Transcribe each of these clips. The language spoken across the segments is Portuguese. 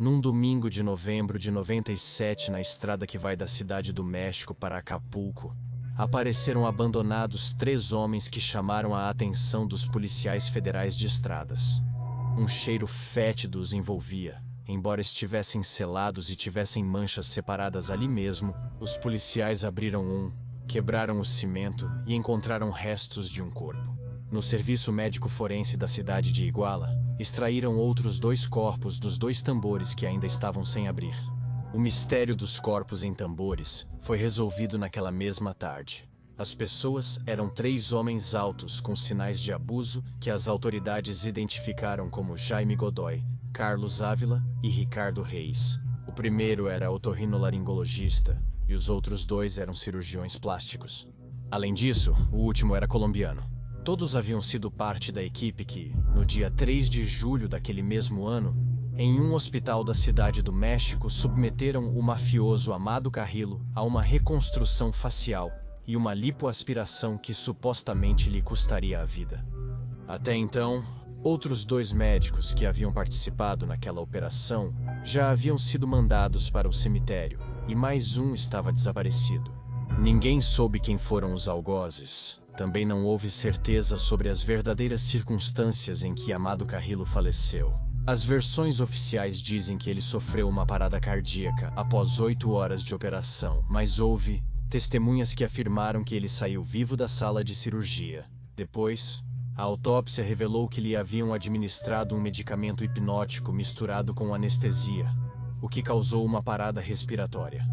Num domingo de novembro de 97, na estrada que vai da Cidade do México para Acapulco, apareceram abandonados 3 homens que chamaram a atenção dos policiais federais de estradas. Um cheiro fétido os envolvia. Embora estivessem selados e tivessem manchas separadas ali mesmo, os policiais abriram quebraram o cimento e encontraram restos de um corpo. No serviço médico forense da cidade de Iguala, extraíram outros 2 corpos dos 2 tambores que ainda estavam sem abrir. O mistério dos corpos em tambores foi resolvido naquela mesma tarde. As pessoas eram 3 homens altos com sinais de abuso que as autoridades identificaram como Jaime Godoy, Carlos Ávila e Ricardo Reis. O primeiro era otorrinolaringologista e os outros 2 eram cirurgiões plásticos. Além disso, o último era colombiano. Todos haviam sido parte da equipe que, no dia 3 de julho daquele mesmo ano, em um hospital da Cidade do México, submeteram o mafioso Amado Carrillo a uma reconstrução facial e uma lipoaspiração que supostamente lhe custaria a vida. Até então, outros 2 médicos que haviam participado naquela operação já haviam sido mandados para o cemitério e mais um estava desaparecido. Ninguém soube quem foram os algozes. Também não houve certeza sobre as verdadeiras circunstâncias em que Amado Carrillo faleceu. As versões oficiais dizem que ele sofreu uma parada cardíaca após 8 horas de operação, mas houve testemunhas que afirmaram que ele saiu vivo da sala de cirurgia. Depois, a autópsia revelou que lhe haviam administrado um medicamento hipnótico misturado com anestesia, o que causou uma parada respiratória.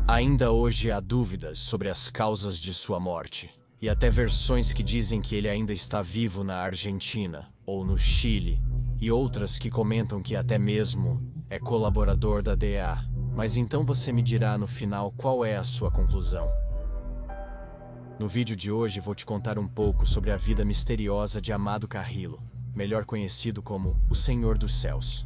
Ainda hoje há dúvidas sobre as causas de sua morte. E até versões que dizem que ele ainda está vivo na Argentina ou no Chile, e outras que comentam que até mesmo é colaborador da DEA. Mas então você me dirá no final qual é a sua conclusão. No vídeo de hoje vou te contar um pouco sobre a vida misteriosa de Amado Carrillo, melhor conhecido como o Senhor dos Céus.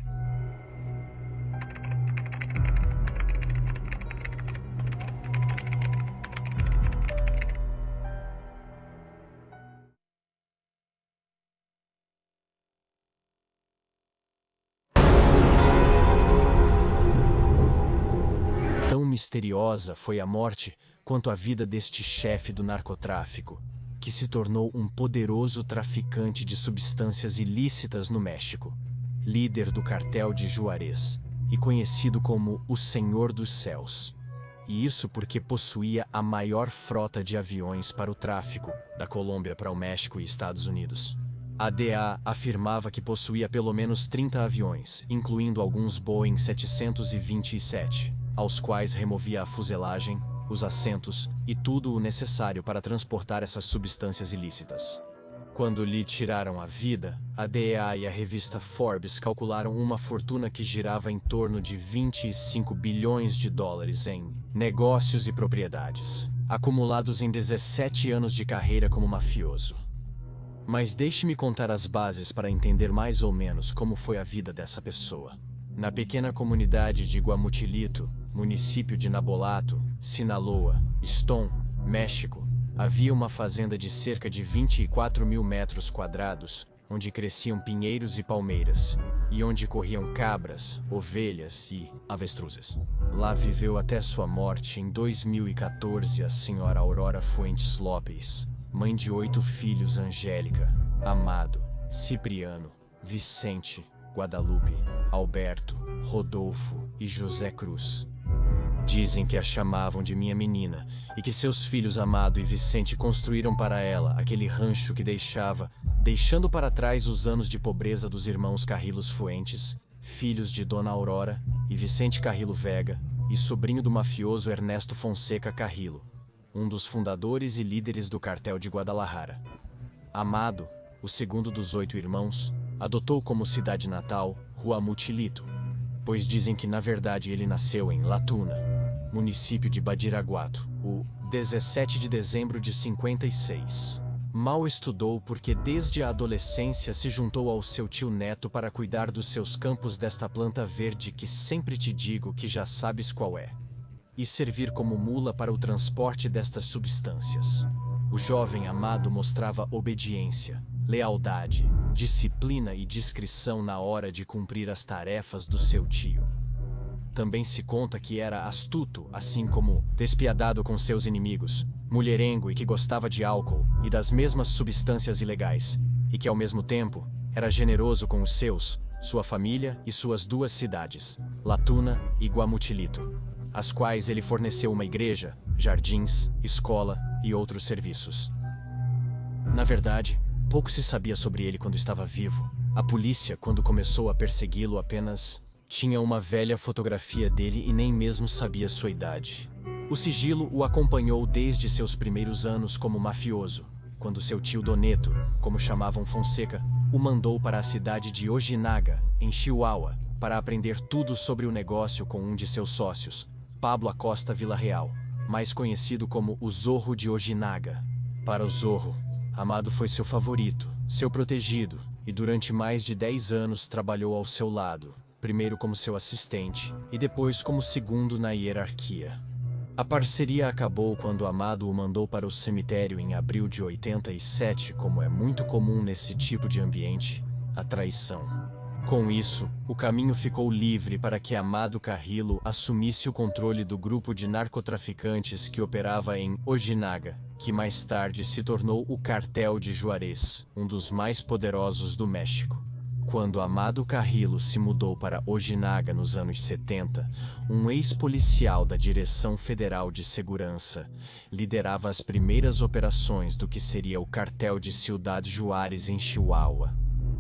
Tão misteriosa foi a morte quanto a vida deste chefe do narcotráfico, que se tornou um poderoso traficante de substâncias ilícitas no México, líder do cartel de Juarez e conhecido como o Senhor dos Céus. E isso porque possuía a maior frota de aviões para o tráfico da Colômbia para o México e Estados Unidos. A DEA afirmava que possuía pelo menos 30 aviões, incluindo alguns Boeing 727, aos quais removia a fuselagem, os assentos e tudo o necessário para transportar essas substâncias ilícitas. Quando lhe tiraram a vida, a DEA e a revista Forbes calcularam uma fortuna que girava em torno de 25 bilhões de dólares em negócios e propriedades, acumulados em 17 anos de carreira como mafioso. Mas deixe-me contar as bases para entender mais ou menos como foi a vida dessa pessoa. Na pequena comunidade de Guamuchilito, município de Nabolato, Sinaloa, Stone, México, havia uma fazenda de cerca de 24 mil metros quadrados, onde cresciam pinheiros e palmeiras, e onde corriam cabras, ovelhas e avestruzes. Lá viveu até sua morte em 2014 a senhora Aurora Fuentes Lopes, mãe de 8 filhos: Angélica, Amado, Cipriano, Vicente, Guadalupe, Alberto, Rodolfo e José Cruz. Dizem que a chamavam de minha menina e que seus filhos Amado e Vicente construíram para ela aquele rancho que deixando para trás os anos de pobreza dos irmãos Carrillos Fuentes, filhos de Dona Aurora e Vicente Carrillo Vega e sobrinho do mafioso Ernesto Fonseca Carrillo, um dos fundadores e líderes do cartel de Guadalajara. Amado, o segundo dos 8 irmãos, adotou como cidade natal Guamuchilito, pois dizem que na verdade ele nasceu em La Tuna, município de Badiraguato, o 17 de dezembro de 56. Mal estudou porque desde a adolescência se juntou ao seu tio Neto para cuidar dos seus campos desta planta verde que sempre te digo que já sabes qual é, e servir como mula para o transporte destas substâncias. O jovem Amado mostrava obediência, lealdade, disciplina e discrição na hora de cumprir as tarefas do seu tio. Também se conta que era astuto, assim como despiadado com seus inimigos, mulherengo e que gostava de álcool e das mesmas substâncias ilegais, e que ao mesmo tempo era generoso com os seus, sua família e suas duas cidades, Latuna e Guamutilito, às quais ele forneceu uma igreja, jardins, escola e outros serviços. Na verdade, pouco se sabia sobre ele quando estava vivo. A polícia, quando começou a persegui-lo, apenas tinha uma velha fotografia dele e nem mesmo sabia sua idade. O sigilo o acompanhou desde seus primeiros anos como mafioso, quando seu tio Doneto, como chamavam Fonseca, o mandou para a cidade de Ojinaga, em Chihuahua, para aprender tudo sobre o negócio com um de seus sócios, Pablo Acosta Villarreal, mais conhecido como o Zorro de Ojinaga. Para o Zorro, Amado foi seu favorito, seu protegido, e durante mais de 10 anos trabalhou ao seu lado, primeiro como seu assistente e depois como segundo na hierarquia. A parceria acabou quando Amado o mandou para o cemitério em abril de 87, como é muito comum nesse tipo de ambiente, a traição. Com isso, o caminho ficou livre para que Amado Carrillo assumisse o controle do grupo de narcotraficantes que operava em Ojinaga, que mais tarde se tornou o Cartel de Juarez, um dos mais poderosos do México. Quando Amado Carrillo se mudou para Ojinaga nos anos 70, um ex-policial da Direção Federal de Segurança liderava as primeiras operações do que seria o Cartel de Ciudad Juárez em Chihuahua.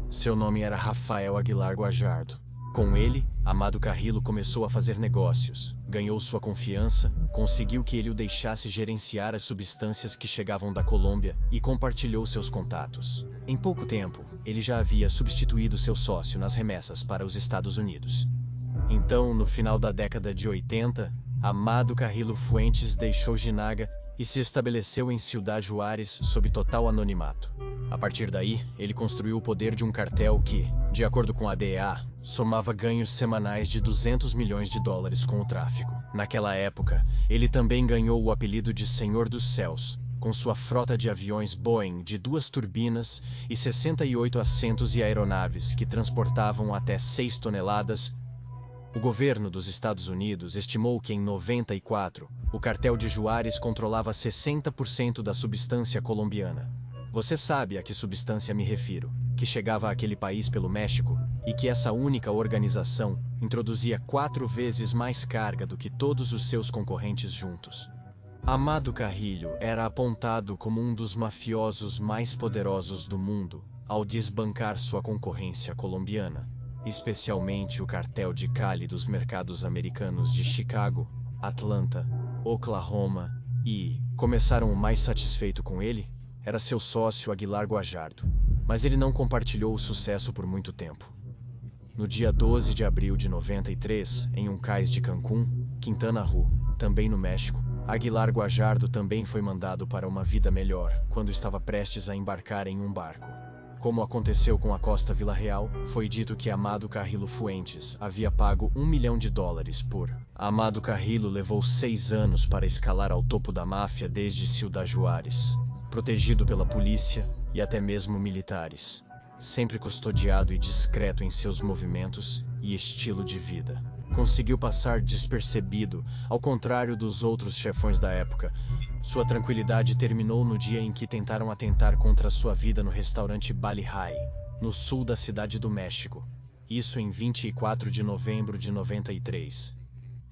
Seu nome era Rafael Aguilar Guajardo. Com ele, Amado Carrillo começou a fazer negócios, ganhou sua confiança, conseguiu que ele o deixasse gerenciar as substâncias que chegavam da Colômbia e compartilhou seus contatos. Em pouco tempo, ele já havia substituído seu sócio nas remessas para os Estados Unidos. Então, no final da década de 80, Amado Carrillo Fuentes deixou Ojinaga e se estabeleceu em Ciudad Juárez sob total anonimato. A partir daí, ele construiu o poder de um cartel que, de acordo com a DEA, somava ganhos semanais de $200 milhões com o tráfico. Naquela época, ele também ganhou o apelido de Senhor dos Céus, com sua frota de aviões Boeing de 2 turbinas e 68 assentos e aeronaves que transportavam até 6 toneladas. O governo dos Estados Unidos estimou que em 94, o cartel de Juárez controlava 60% da substância colombiana. Você sabe a que substância me refiro, que chegava àquele país pelo México e que essa única organização introduzia 4 vezes mais carga do que todos os seus concorrentes juntos. Amado Carrillo era apontado como um dos mafiosos mais poderosos do mundo ao desbancar sua concorrência colombiana, especialmente o cartel de Cali dos mercados americanos de Chicago, Atlanta, Oklahoma e, começaram o mais satisfeito com ele, era seu sócio Aguilar Guajardo, mas ele não compartilhou o sucesso por muito tempo. No dia 12 de abril de 93, em um cais de Cancún, Quintana Roo, também no México, Aguilar Guajardo também foi mandado para uma vida melhor quando estava prestes a embarcar em um barco. Como aconteceu com Acosta Villarreal, foi dito que Amado Carrillo Fuentes havia pago $1 milhão por. Amado Carrillo levou 6 anos para escalar ao topo da máfia desde Ciudad Juárez, protegido pela polícia e até mesmo militares, sempre custodiado e discreto em seus movimentos e estilo de vida. Conseguiu passar despercebido, ao contrário dos outros chefões da época. Sua tranquilidade terminou no dia em que tentaram atentar contra sua vida no restaurante Bali High, no sul da cidade do México. Isso em 24 de novembro de 93.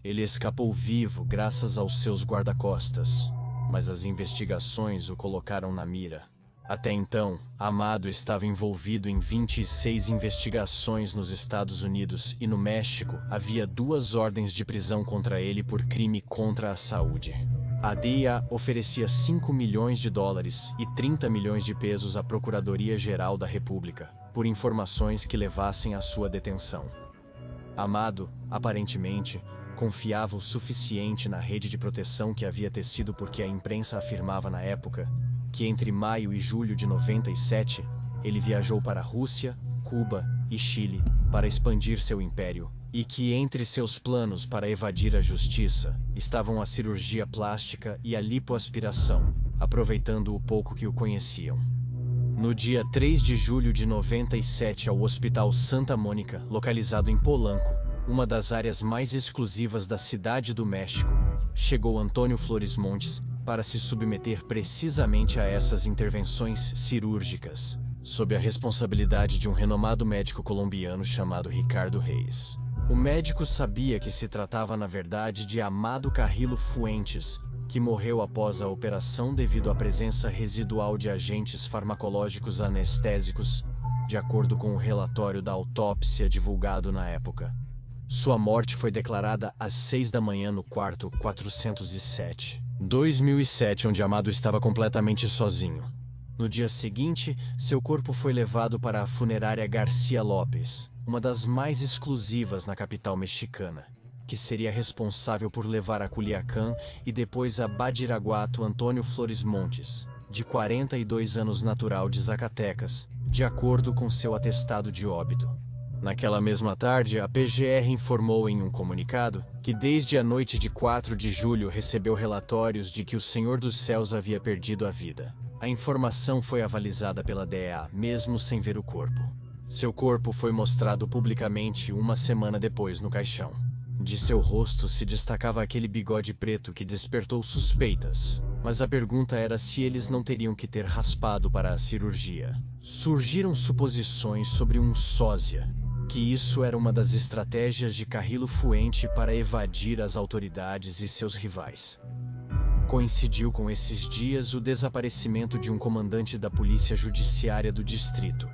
Ele escapou vivo graças aos seus guarda-costas, mas as investigações o colocaram na mira. Até então, Amado estava envolvido em 26 investigações nos Estados Unidos e no México havia 2 ordens de prisão contra ele por crime contra a saúde. A DEA oferecia $5 milhões e 30 milhões de pesos à Procuradoria-Geral da República, por informações que levassem à sua detenção. Amado, aparentemente, confiava o suficiente na rede de proteção que havia tecido porque a imprensa afirmava na época que entre maio e julho de 97, ele viajou para a Rússia, Cuba e Chile para expandir seu império, e que entre seus planos para evadir a justiça estavam a cirurgia plástica e a lipoaspiração, aproveitando o pouco que o conheciam. No dia 3 de julho de 97, ao Hospital Santa Mônica, localizado em Polanco, uma das áreas mais exclusivas da cidade do México, chegou Antônio Flores Montes para se submeter precisamente a essas intervenções cirúrgicas, sob a responsabilidade de um renomado médico colombiano chamado Ricardo Reis. O médico sabia que se tratava na verdade de Amado Carrillo Fuentes, que morreu após a operação devido à presença residual de agentes farmacológicos anestésicos, de acordo com o relatório da autópsia divulgado na época. Sua morte foi declarada às 6 da manhã no quarto 407. 2007, onde Amado estava completamente sozinho. No dia seguinte, seu corpo foi levado para a funerária Garcia Lopes, uma das mais exclusivas na capital mexicana, que seria responsável por levar a Culiacán e depois a Badiraguato Antônio Flores Montes, de 42 anos, natural de Zacatecas, de acordo com seu atestado de óbito. Naquela mesma tarde, a PGR informou em um comunicado que desde a noite de 4 de julho recebeu relatórios de que o Senhor dos Céus havia perdido a vida. A informação foi avalizada pela DEA, mesmo sem ver o corpo. Seu corpo foi mostrado publicamente uma semana depois no caixão. De seu rosto se destacava aquele bigode preto que despertou suspeitas, mas a pergunta era se eles não teriam que ter raspado para a cirurgia. Surgiram suposições sobre um sósia, que isso era uma das estratégias de Carrillo Fuente para evadir as autoridades e seus rivais. Coincidiu com esses dias o desaparecimento de um comandante da Polícia Judiciária do Distrito,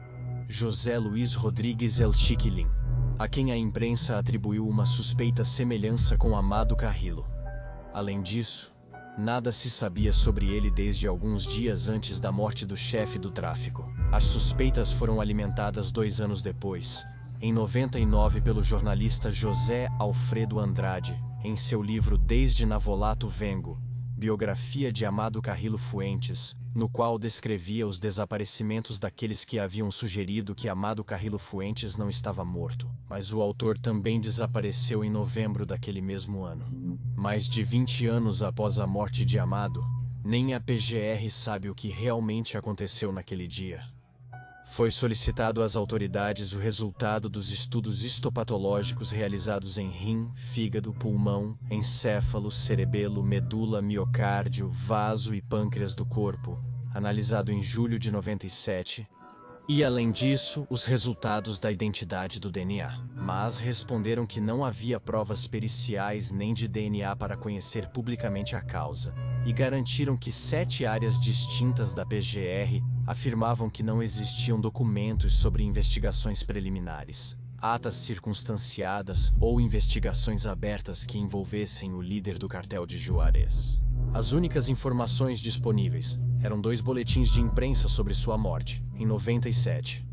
José Luiz Rodrigues El Chiquilín, a quem a imprensa atribuiu uma suspeita semelhança com Amado Carrillo. Além disso, nada se sabia sobre ele desde alguns dias antes da morte do chefe do tráfico. As suspeitas foram alimentadas 2 anos depois, em 99, pelo jornalista José Alfredo Andrade, em seu livro Desde Navolato Vengo, biografia de Amado Carrillo Fuentes, no qual descrevia os desaparecimentos daqueles que haviam sugerido que Amado Carrillo Fuentes não estava morto, mas o autor também desapareceu em novembro daquele mesmo ano. Mais de 20 anos após a morte de Amado, nem a PGR sabe o que realmente aconteceu naquele dia. Foi solicitado às autoridades o resultado dos estudos histopatológicos realizados em rim, fígado, pulmão, encéfalo, cerebelo, medula, miocárdio, vaso e pâncreas do corpo, analisado em julho de 97, e além disso, os resultados da identidade do DNA. Mas responderam que não havia provas periciais nem de DNA para conhecer publicamente a causa, e garantiram que 7 áreas distintas da PGR afirmavam que não existiam documentos sobre investigações preliminares, atas circunstanciadas ou investigações abertas que envolvessem o líder do cartel de Juárez. As únicas informações disponíveis eram 2 boletins de imprensa sobre sua morte, em 97.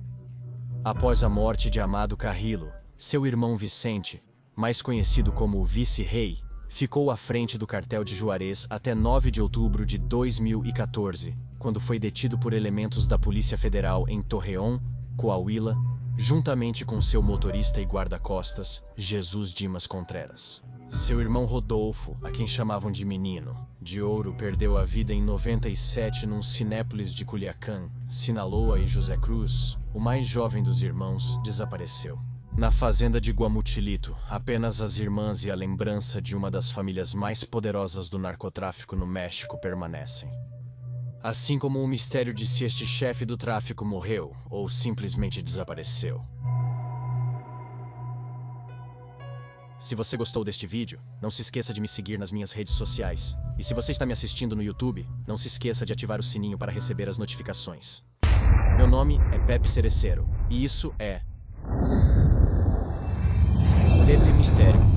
Após a morte de Amado Carrillo, seu irmão Vicente, mais conhecido como o Vice-Rei, ficou à frente do cartel de Juárez até 9 de outubro de 2014, quando foi detido por elementos da Polícia Federal em Torreón, Coahuila, juntamente com seu motorista e guarda-costas, Jesus Dimas Contreras. Seu irmão Rodolfo, a quem chamavam de Menino de Ouro, perdeu a vida em 97 num Cinépolis de Culiacán. Sinaloa e José Cruz, o mais jovem dos irmãos, desapareceu. Na fazenda de Guamuchilito, apenas as irmãs e a lembrança de uma das famílias mais poderosas do narcotráfico no México permanecem. Assim como o mistério de se este chefe do tráfico morreu ou simplesmente desapareceu. Se você gostou deste vídeo, não se esqueça de me seguir nas minhas redes sociais. E se você está me assistindo no YouTube, não se esqueça de ativar o sininho para receber as notificações. Meu nome é Pepe Cerecero, e isso é Pepe Mistério.